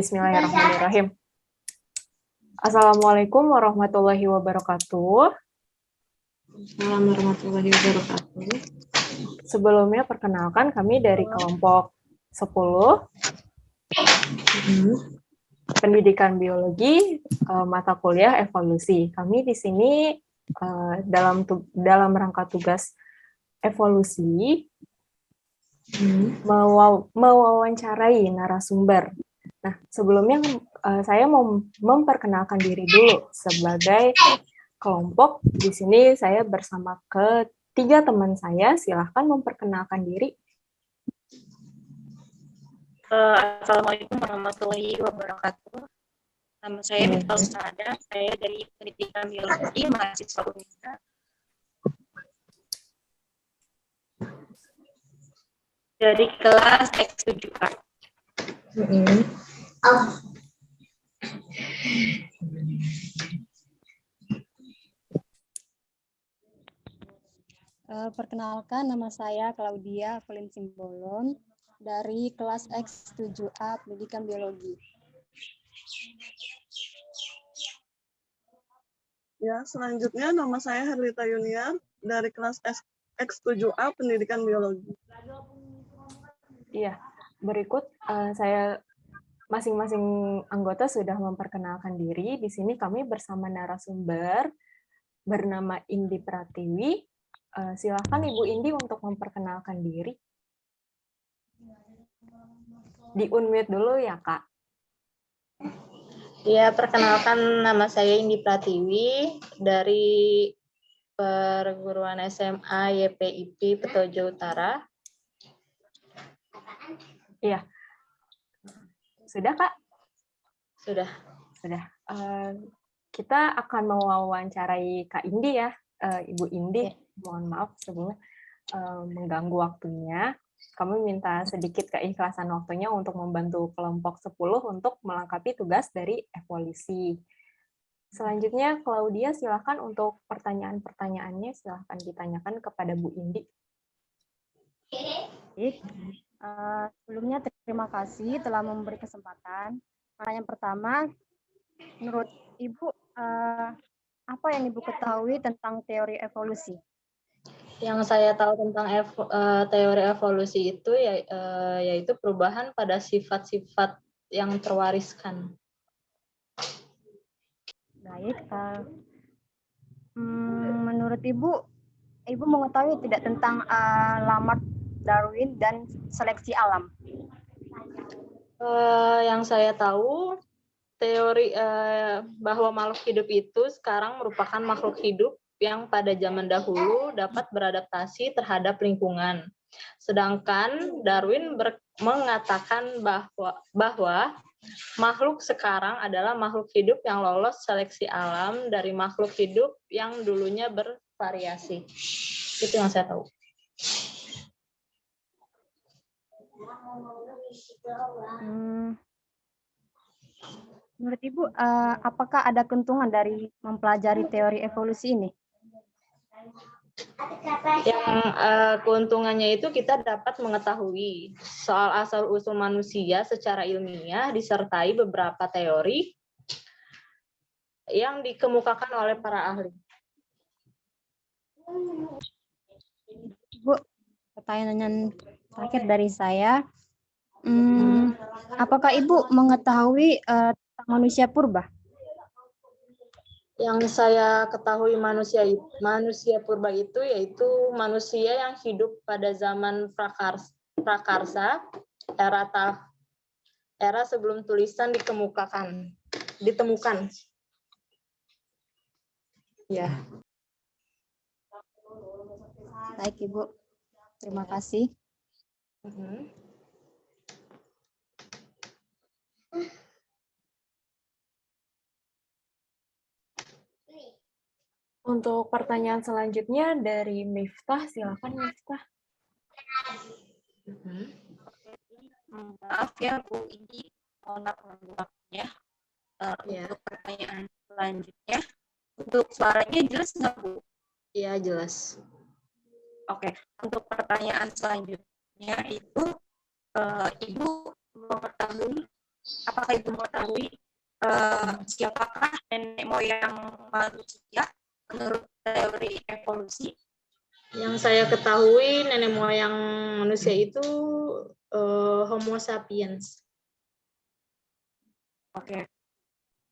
Bismillahirrahmanirrahim. Assalamualaikum warahmatullahi wabarakatuh. Assalamualaikum warahmatullahi wabarakatuh. Sebelumnya perkenalkan kami dari kelompok 10 Pendidikan Biologi mata kuliah evolusi. Kami di sini dalam rangka tugas evolusi mewawancarai narasumber. Nah, sebelumnya saya mau memperkenalkan diri dulu sebagai kelompok. Di sini saya bersama ketiga teman saya. Silahkan memperkenalkan diri. Assalamualaikum warahmatullahi wabarakatuh. Nama saya Miftah Ustada. Saya dari Pendidikan Biologi mahasiswa UNISA. Dari kelas X7A. Perkenalkan, nama saya Claudia Evelyn Simbolon dari kelas X7A Pendidikan Biologi. Ya, selanjutnya nama saya Herlita Yuniar dari kelas X7A Pendidikan Biologi. Iya, berikut saya masing-masing anggota sudah memperkenalkan diri. Di sini kami bersama narasumber bernama Indi Pratiwi. Silakan Ibu Indi untuk memperkenalkan diri. Di-unmute dulu ya, Kak. Ya, perkenalkan nama saya Indi Pratiwi dari perguruan SMA YPIP Petojo Utara. Iya. Sudah, Kak? Sudah. Kita akan mewawancarai Kak Indi ya, Ibu Indi. Ya. Mohon maaf sebelumnya mengganggu waktunya. Kami minta sedikit keikhlasan waktunya untuk membantu kelompok 10 untuk melengkapi tugas dari evolusi. Selanjutnya, Claudia, silakan untuk pertanyaan-pertanyaannya, silakan ditanyakan kepada Bu Indi. Baik. Sebelumnya terima kasih telah memberi kesempatan. Pertanyaan pertama, menurut Ibu, apa yang Ibu ketahui tentang teori evolusi? Yang saya tahu tentang teori evolusi itu yaitu perubahan pada sifat-sifat yang terwariskan. Baik. Menurut Ibu mengetahui tidak tentang Lamarck Darwin dan seleksi alam? Yang saya tahu teori bahwa makhluk hidup itu sekarang merupakan makhluk hidup yang pada zaman dahulu dapat beradaptasi terhadap lingkungan. Sedangkan Darwin mengatakan bahwa makhluk sekarang adalah makhluk hidup yang lolos seleksi alam dari makhluk hidup yang dulunya bervariasi. Itu yang saya tahu. Menurut Ibu, apakah ada keuntungan dari mempelajari teori evolusi ini? Yang keuntungannya itu kita dapat mengetahui soal asal-usul manusia secara ilmiah disertai beberapa teori yang dikemukakan oleh para ahli. Bu, pertanyaan terakhir dari saya. Apakah Ibu mengetahui tentang manusia purba? Yang saya ketahui manusia purba itu yaitu manusia yang hidup pada zaman prakarsa, era sebelum tulisan ditemukan. Ya. Baik, Ibu. Terima kasih. Untuk pertanyaan selanjutnya dari Miftah, silakan Miftah. Maaf ya Bu Indi, mohon waktunya. Untuk pertanyaan selanjutnya, untuk suaranya jelas nggak Bu? Iya, jelas. Oke, untuk pertanyaan selanjutnya itu Ibu mengetahui apakah Ibu mengetahui siapakah nenek moyang manusia menurut teori evolusi? Yang saya ketahui nenek moyang manusia itu Homo sapiens. Oke.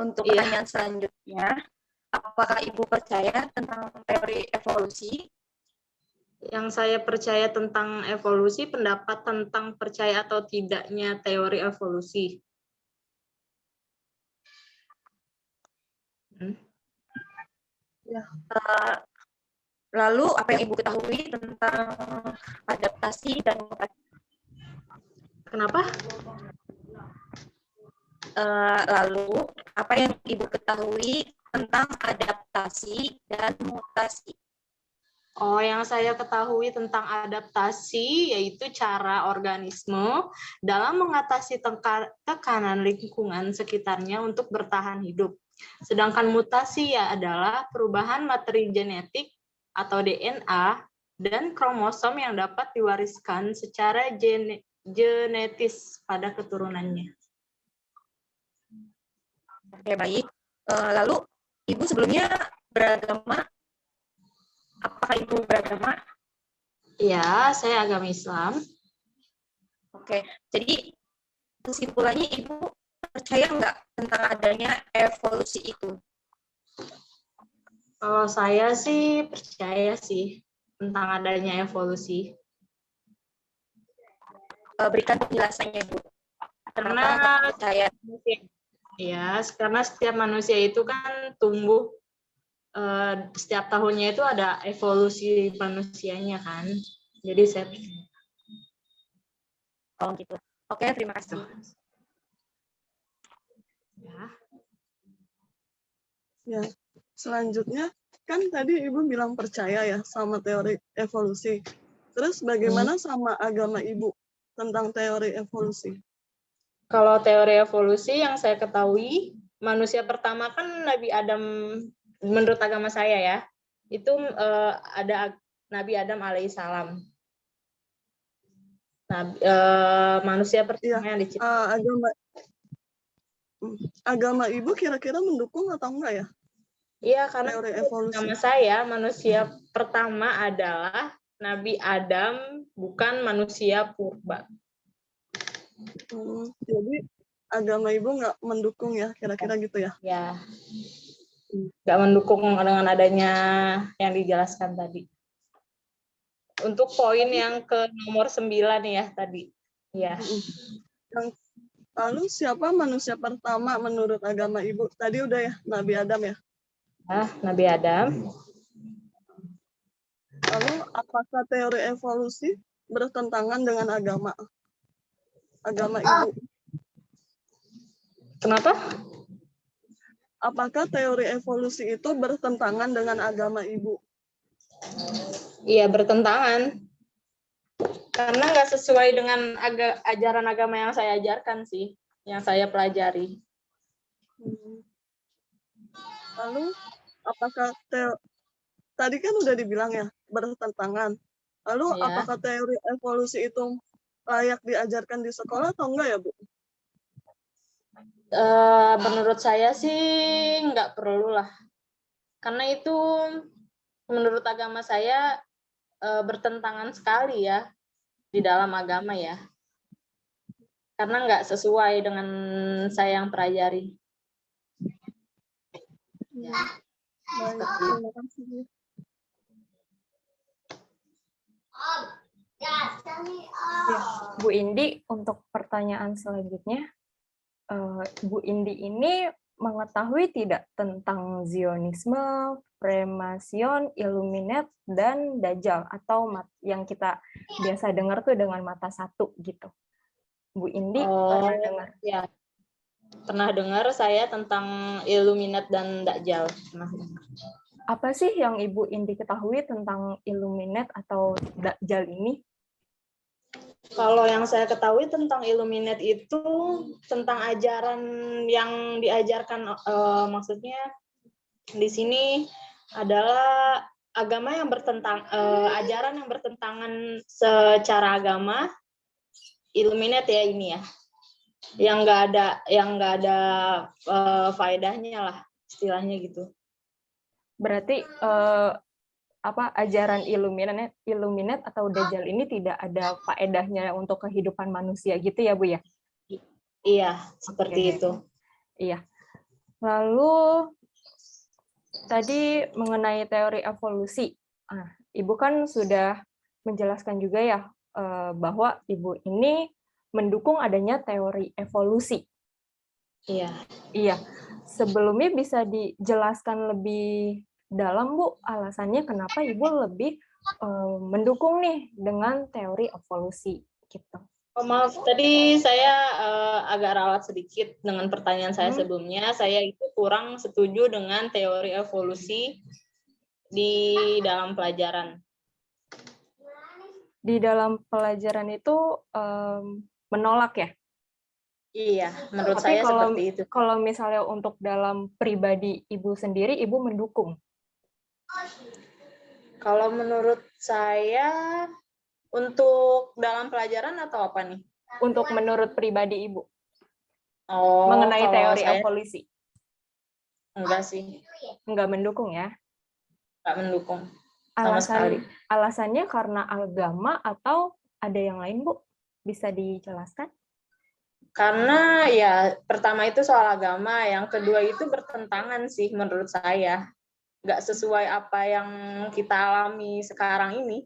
Untuk Iya. pertanyaan selanjutnya, apakah Ibu percaya tentang teori evolusi? Yang saya percaya tentang evolusi, pendapat tentang percaya atau tidaknya teori evolusi. Lalu, apa yang Ibu ketahui tentang adaptasi dan mutasi? Kenapa? Lalu, apa yang Ibu ketahui tentang adaptasi dan mutasi? Oh, yang saya ketahui tentang adaptasi yaitu cara organisme dalam mengatasi tekanan lingkungan sekitarnya untuk bertahan hidup. Sedangkan mutasi ya adalah perubahan materi genetik atau DNA dan kromosom yang dapat diwariskan secara genetis pada keturunannya. Oke, baik. Lalu, Ibu sebelumnya beragama? Apakah Ibu beragama? Ya, saya agama Islam. Oke, jadi kesimpulannya Ibu percaya nggak tentang adanya evolusi itu? Kalau saya sih percaya sih tentang adanya evolusi. Berikan penjelasannya, Bu. Karena Kenapa percaya? ya, karena setiap manusia itu kan tumbuh setiap tahunnya itu ada evolusi manusianya kan. Jadi saya Oh gitu. Oke, terima kasih. Ya, selanjutnya kan tadi Ibu bilang percaya ya sama teori evolusi. Terus bagaimana sama agama Ibu tentang teori evolusi? Kalau teori evolusi yang saya ketahui, manusia pertama kan Nabi Adam, menurut agama saya ya, itu ada Nabi Adam alaihissalam. Manusia pertama yang diciptakan. Agama Ibu kira-kira mendukung atau enggak ya? Iya, karena teori evolusi. Nama saya manusia pertama adalah Nabi Adam, bukan manusia purba. Jadi agama Ibu nggak mendukung ya, kira-kira gitu ya? Ya, nggak mendukung dengan adanya yang dijelaskan tadi. Untuk poin yang ke nomor 9 ya tadi. Ya. Lalu siapa manusia pertama menurut agama Ibu? Tadi udah ya, Nabi Adam ya? Nabi Adam. Lalu apakah teori evolusi bertentangan dengan agama Ibu? Kenapa? Apakah teori evolusi itu bertentangan dengan agama Ibu? Iya, bertentangan. Karena nggak sesuai dengan ajaran agama yang saya ajarkan sih, yang saya pelajari. Lalu apakah tadi kan udah dibilang ya bertentangan. Lalu apakah teori evolusi itu layak diajarkan di sekolah atau enggak ya, Bu? Menurut saya sih nggak perlu lah. Karena itu menurut agama saya bertentangan sekali ya di dalam agama ya. Karena nggak sesuai dengan saya yang pelajari. Ya. Baik, terima kasih. Ya, Bu Indi, untuk pertanyaan selanjutnya, Bu Indi ini mengetahui tidak tentang Zionisme, Freemason, Illuminati, dan Dajjal, atau yang kita biasa dengar tuh dengan mata satu gitu. Bu Indi pernah dengar? Ya, pernah dengar saya tentang Illuminati dan Dajjal. Apa sih yang Ibu Indi ketahui tentang Illuminati atau Dajjal ini? Kalau yang saya ketahui tentang Illuminati itu tentang ajaran yang diajarkan, maksudnya di sini adalah agama yang ajaran yang bertentangan secara agama. Illuminati ya ini ya. yang nggak ada faedahnya lah istilahnya gitu. Berarti ajaran Illuminate atau Dajjal ini tidak ada faedahnya untuk kehidupan manusia gitu ya, Bu ya? Iya, seperti Oke. itu. Iya. Lalu tadi mengenai teori evolusi. Ibu kan sudah menjelaskan juga ya bahwa Ibu ini mendukung adanya teori evolusi. Iya. Iya. Sebelumnya bisa dijelaskan lebih dalam, Bu, alasannya kenapa Ibu lebih mendukung nih dengan teori evolusi gitu. Oh, maaf, tadi saya agak ralat sedikit dengan pertanyaan saya sebelumnya. Saya itu kurang setuju dengan teori evolusi di dalam pelajaran. Di dalam pelajaran itu menolak ya? Iya, menurut Tapi saya seperti itu. Kalau misalnya untuk dalam pribadi Ibu sendiri, Ibu mendukung? Kalau menurut saya, untuk dalam pelajaran atau apa nih? Untuk menurut pribadi Ibu? Oh, mengenai kalau teori saya evolusi? enggak sih. Enggak mendukung ya? Enggak mendukung sama sekali. Alasannya karena agama atau ada yang lain, Bu? Bisa dijelaskan? Karena ya pertama itu soal agama, yang kedua itu bertentangan sih menurut saya. Nggak sesuai apa yang kita alami sekarang ini.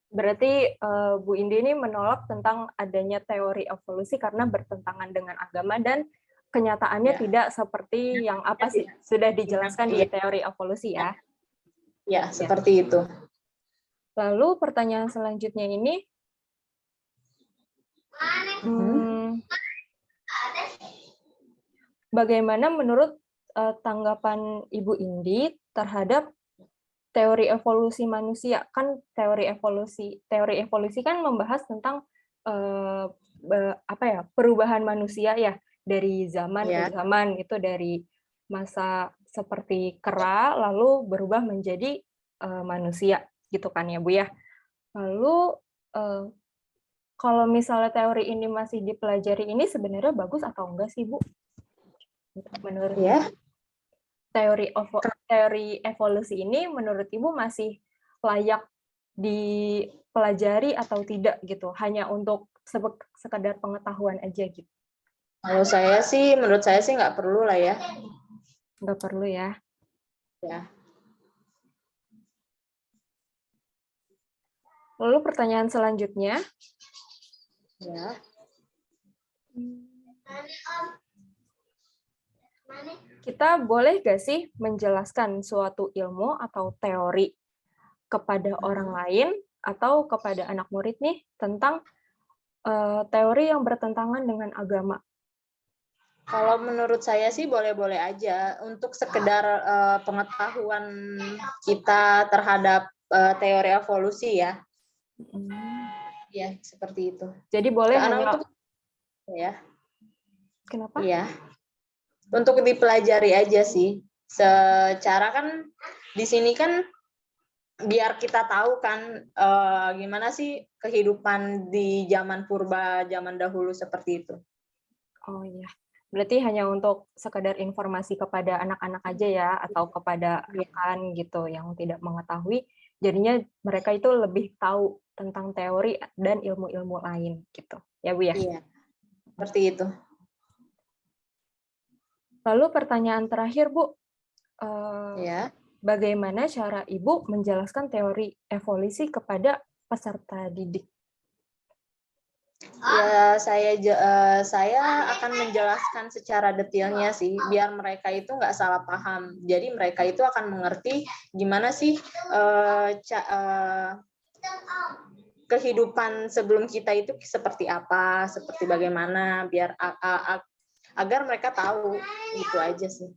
Berarti Bu Indi ini menolak tentang adanya teori evolusi karena bertentangan dengan agama dan kenyataannya tidak seperti yang apa sih sudah dijelaskan di teori evolusi ya? Ya, seperti itu. Lalu pertanyaan selanjutnya ini, bagaimana menurut tanggapan Ibu Indi terhadap teori evolusi manusia? Kan teori evolusi kan membahas tentang perubahan manusia ya, dari zaman ke zaman, itu dari masa seperti kera lalu berubah menjadi manusia gitu kan ya, Bu ya. Lalu kalau misalnya teori ini masih dipelajari, ini sebenarnya bagus atau enggak sih, Bu? Menurut teori evolusi ini menurut Ibu masih layak dipelajari atau tidak gitu? Hanya untuk sekedar pengetahuan aja gitu? Kalau saya sih, menurut saya sih nggak perlu lah ya. Nggak perlu ya? Ya. Lalu pertanyaan selanjutnya. Ya. Kita boleh nggak sih menjelaskan suatu ilmu atau teori kepada orang lain atau kepada anak murid nih tentang teori yang bertentangan dengan agama? Kalau menurut saya sih boleh-boleh aja untuk sekedar pengetahuan kita terhadap teori evolusi ya. Ya, seperti itu. Jadi boleh hanya untuk ya. Kenapa? Iya. Untuk dipelajari aja sih. Secara kan di sini kan biar kita tahu kan gimana sih kehidupan di zaman purba, zaman dahulu seperti itu. Oh iya. Berarti hanya untuk sekadar informasi kepada anak-anak aja ya, atau kepada rekan gitu yang tidak mengetahui, jadinya mereka itu lebih tahu tentang teori dan ilmu-ilmu lain gitu. Ya, Bu ya? Iya. Seperti itu. Lalu pertanyaan terakhir, Bu. Ya. Bagaimana cara Ibu menjelaskan teori evolusi kepada peserta didik? Ya, saya akan menjelaskan secara detailnya sih, biar mereka itu nggak salah paham. Jadi mereka itu akan mengerti gimana sih kehidupan sebelum kita itu seperti apa, seperti bagaimana, biar agar mereka tahu, gitu aja sih.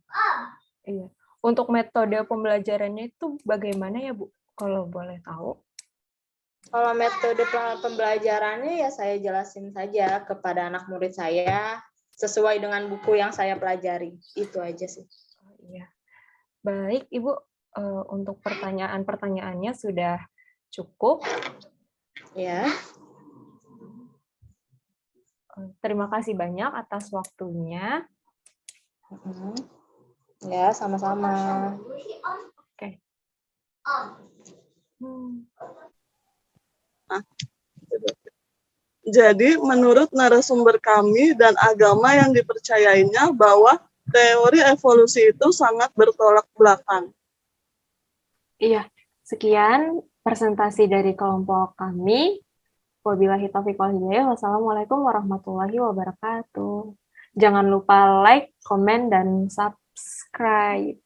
Iya. Untuk metode pembelajarannya itu bagaimana ya, Bu? Kalau boleh tahu. Kalau metode pembelajarannya ya saya jelasin saja kepada anak murid saya sesuai dengan buku yang saya pelajari. Itu aja sih. Oh, iya. Baik, Ibu. Untuk pertanyaan-pertanyaannya sudah cukup. Ya. Terima kasih banyak atas waktunya. Ya, sama-sama. Oke. Jadi, menurut narasumber kami dan agama yang dipercayainya bahwa teori evolusi itu sangat bertolak belakang. Iya, sekian presentasi dari kelompok kami. Wabillahi taufiq wal hidayah. Wassalamualaikum warahmatullahi wabarakatuh. Jangan lupa like, komen, dan subscribe.